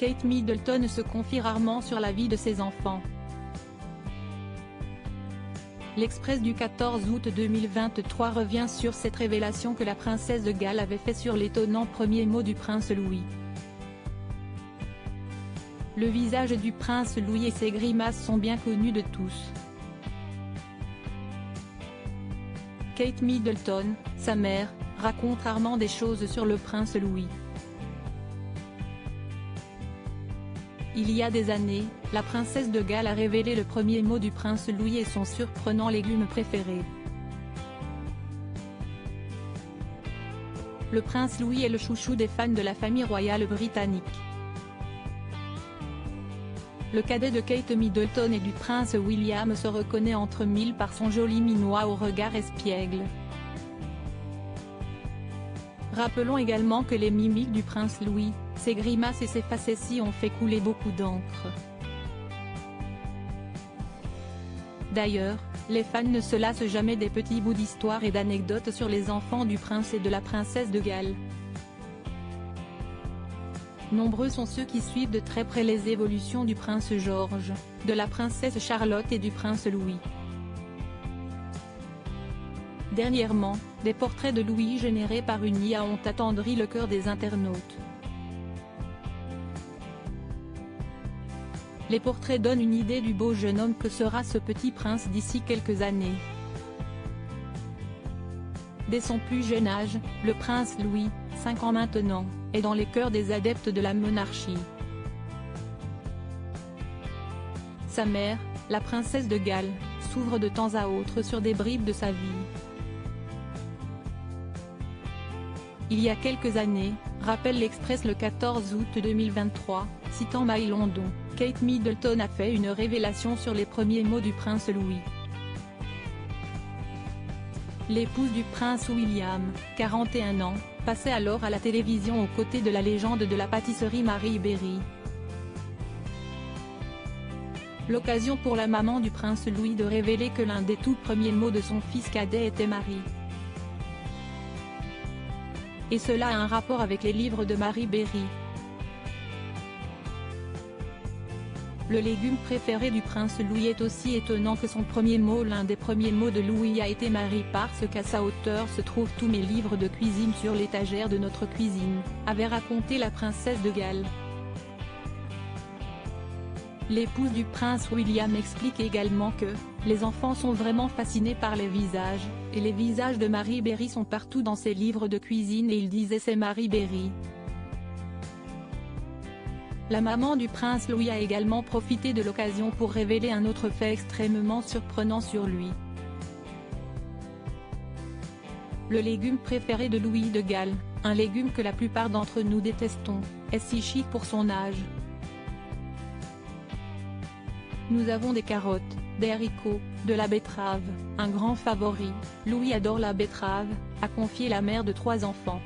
Kate Middleton se confie rarement sur la vie de ses enfants. L'Express du 14 août 2023 revient sur cette révélation que la princesse de Galles avait fait sur l'étonnant premier mot du prince Louis. Le visage du prince Louis et ses grimaces sont bien connus de tous. Kate Middleton, sa mère, raconte rarement des choses sur le prince Louis. Il y a des années, la princesse de Galles a révélé le premier mot du prince Louis et son surprenant légume préféré. Le prince Louis est le chouchou des fans de la famille royale britannique. Le cadet de Kate Middleton et du prince William se reconnaît entre mille par son joli minois au regard espiègle. Rappelons également que les mimiques du prince Louis, ses grimaces et ses facéties ont fait couler beaucoup d'encre. D'ailleurs, les fans ne se lassent jamais des petits bouts d'histoire et d'anecdotes sur les enfants du prince et de la princesse de Galles. Nombreux sont ceux qui suivent de très près les évolutions du prince George, de la princesse Charlotte et du prince Louis. Dernièrement, des portraits de Louis générés par une IA ont attendri le cœur des internautes. Les portraits donnent une idée du beau jeune homme que sera ce petit prince d'ici quelques années. Dès son plus jeune âge, le prince Louis, 5 ans maintenant, est dans les cœurs des adeptes de la monarchie. Sa mère, la princesse de Galles, s'ouvre de temps à autre sur des bribes de sa vie. Il y a quelques années, rappelle l'Express le 14 août 2023, citant My London, Kate Middleton a fait une révélation sur les premiers mots du prince Louis. L'épouse du prince William, 41 ans, passait alors à la télévision aux côtés de la légende de la pâtisserie Marie Berry. L'occasion pour la maman du prince Louis de révéler que l'un des tout premiers mots de son fils cadet était Marie. Et cela a un rapport avec les livres de Marie Berry. Le légume préféré du prince Louis est aussi étonnant que son premier mot. L'un des premiers mots de Louis a été Marie parce qu'à sa hauteur se trouvent tous mes livres de cuisine sur l'étagère de notre cuisine, avait raconté la princesse de Galles. L'épouse du prince William explique également que « les enfants sont vraiment fascinés par les visages, et les visages de Marie Berry sont partout dans ses livres de cuisine et il disait c'est Marie Berry ». La maman du prince Louis a également profité de l'occasion pour révéler un autre fait extrêmement surprenant sur lui. Le légume préféré de Louis de Galles, un légume que la plupart d'entre nous détestons, est si chic pour son âge. Nous avons des carottes, des haricots, de la betterave, un grand favori, Louis adore la betterave, a confié la mère de 3 enfants.